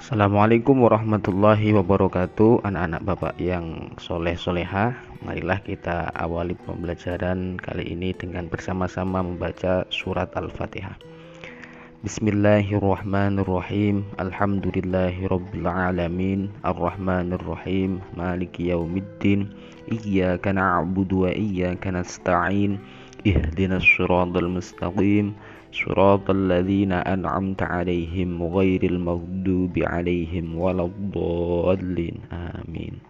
Assalamualaikum warahmatullahi wabarakatuh. Anak-anak bapak yang soleh solehah, marilah kita awali pembelajaran kali ini dengan bersama-sama membaca surat Al-Fatihah. Bismillahirrahmanirrahim. Alhamdulillahirabbil alamin, arrahmanirrahim, maliki yaumiddin, iyyaka na'budu wa iyyaka nasta'in, ihdinas siratal mustaqim, siratal ladzina an'amta 'alaihim ghairil maghdubi 'alaihim waladdallin. Amin.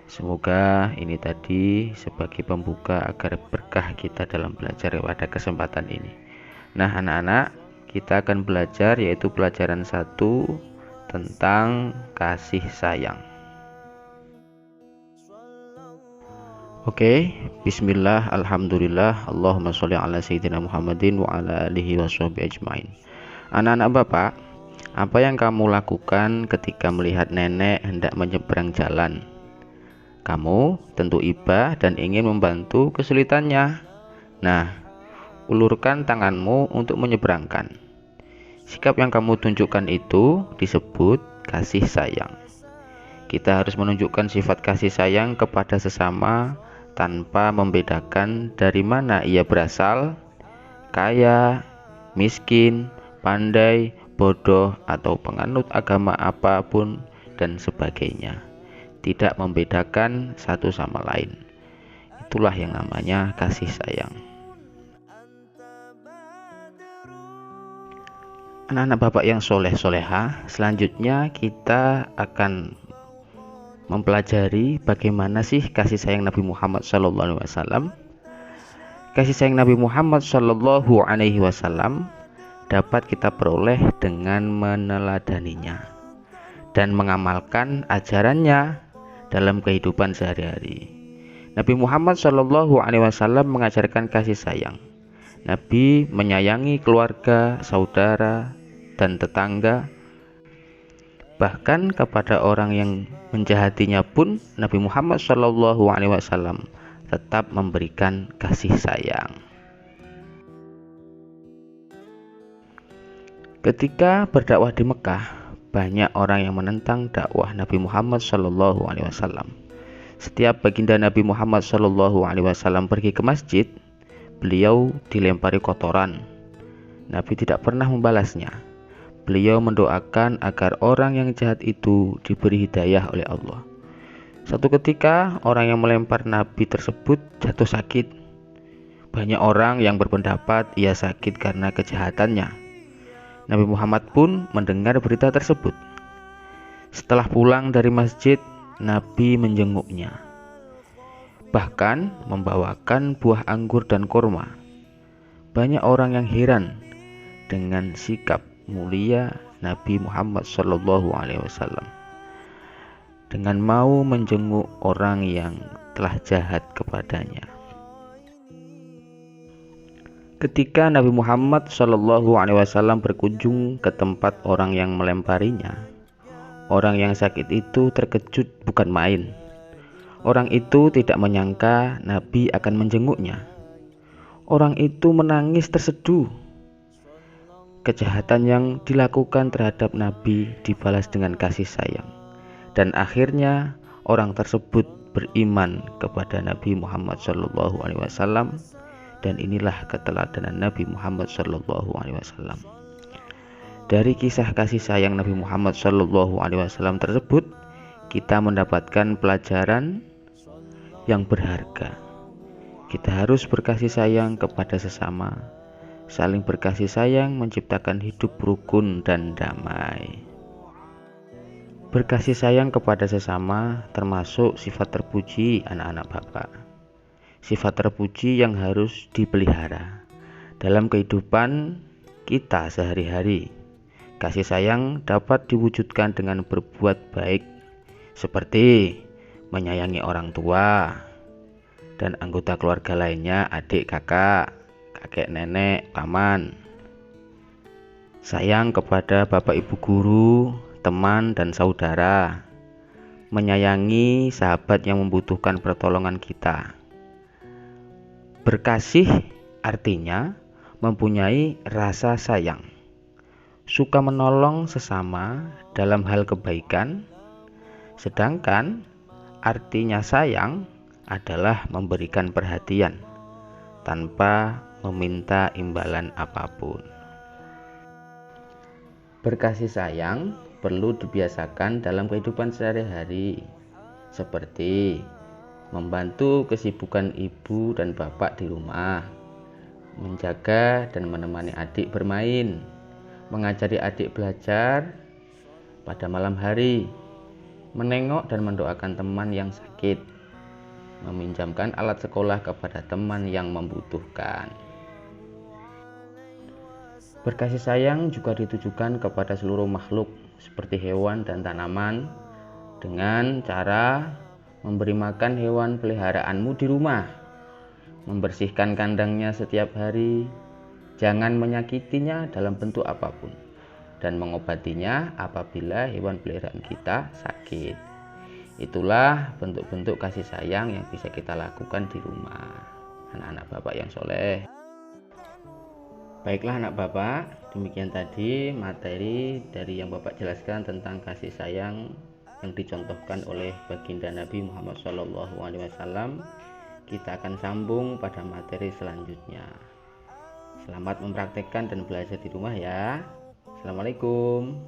Semoga ini tadi sebagai pembuka agar berkah kita dalam belajar pada kesempatan ini. Nah, anak-anak, kita akan belajar yaitu pelajaran 1 tentang kasih sayang. Oke, bismillah, alhamdulillah, Allahumma sholli ala sayyidina Muhammadin wa ala alihi washabihi ajmain. Anak-anak bapak, apa yang kamu lakukan ketika melihat nenek hendak menyeberang jalan? Kamu tentu iba dan ingin membantu kesulitannya. Nah, ulurkan tanganmu untuk menyeberangkan. Sikap yang kamu tunjukkan itu disebut kasih sayang. Kita harus menunjukkan sifat kasih sayang kepada sesama tanpa membedakan dari mana ia berasal, kaya, miskin, pandai, bodoh, atau penganut agama apapun dan sebagainya. Tidak membedakan satu sama lain. Itulah yang namanya kasih sayang. Anak-anak bapak yang soleh soleha, selanjutnya kita akan mempelajari bagaimana sih kasih sayang Nabi Muhammad SAW. Kasih sayang Nabi Muhammad SAW dapat kita peroleh dengan meneladaninya dan mengamalkan ajarannya dalam kehidupan sehari-hari. Nabi Muhammad SAW mengajarkan kasih sayang. Nabi menyayangi keluarga, saudara, dan tetangga. Bahkan kepada orang yang menjahatinya pun Nabi Muhammad SAW tetap memberikan kasih sayang. Ketika berdakwah di Mekah, banyak orang yang menentang dakwah Nabi Muhammad SAW. Setiap baginda Nabi Muhammad SAW pergi ke masjid, beliau dilempari kotoran. Nabi tidak pernah membalasnya. Beliau mendoakan agar orang yang jahat itu diberi hidayah oleh Allah. Suatu ketika orang yang melempar Nabi tersebut jatuh sakit. Banyak orang yang berpendapat ia sakit karena kejahatannya. Nabi Muhammad pun mendengar berita tersebut. Setelah pulang dari masjid, Nabi menjenguknya, bahkan membawakan buah anggur dan kurma. Banyak orang yang heran dengan sikap mulia Nabi Muhammad SAW dengan mau menjenguk orang yang telah jahat kepadanya. Ketika Nabi Muhammad SAW berkunjung ke tempat orang yang melemparinya, orang yang sakit itu terkejut bukan main. Orang itu tidak menyangka Nabi akan menjenguknya. Orang itu menangis terseduh. Kejahatan yang dilakukan terhadap Nabi dibalas dengan kasih sayang. Dan akhirnya orang tersebut beriman kepada Nabi Muhammad SAW. Dan inilah keteladanan Nabi Muhammad SAW. Dari kisah kasih sayang Nabi Muhammad SAW tersebut, kita mendapatkan pelajaran yang berharga. Kita harus berkasih sayang kepada sesama. Saling berkasih sayang menciptakan hidup rukun dan damai. Berkasih sayang kepada sesama termasuk sifat terpuji anak-anak bapak. Sifat terpuji yang harus dipelihara dalam kehidupan kita sehari-hari. Kasih sayang dapat diwujudkan dengan berbuat baik, seperti menyayangi orang tua dan anggota keluarga lainnya, adik, kakak, kakek, nenek, paman. Sayang kepada bapak ibu guru, teman, dan saudara. Menyayangi sahabat yang membutuhkan pertolongan kita. Berkasih artinya mempunyai rasa sayang. suka menolong sesama dalam hal kebaikan, sedangkan artinya sayang adalah memberikan perhatian tanpa meminta imbalan apapun. Berkasih sayang perlu dibiasakan dalam kehidupan sehari-hari, seperti membantu kesibukan ibu dan bapak di rumah, menjaga dan menemani adik bermain, mengajari adik belajar pada malam hari, menengok dan mendoakan teman yang sakit, meminjamkan alat sekolah kepada teman yang membutuhkan. Berkasih sayang juga ditujukan kepada seluruh makhluk seperti hewan dan tanaman dengan cara memberi makan hewan peliharaanmu di rumah, membersihkan kandangnya setiap hari, jangan menyakitinya dalam bentuk apapun, dan mengobatinya apabila hewan peliharaan kita sakit. Itulah bentuk-bentuk kasih sayang yang bisa kita lakukan di rumah, anak-anak bapak yang soleh. Baiklah anak bapak, demikian tadi materi dari yang bapak jelaskan tentang kasih sayang yang dicontohkan oleh baginda Nabi Muhammad SAW. Kita akan sambung pada materi selanjutnya. Selamat mempraktekkan dan belajar di rumah ya. Assalamualaikum.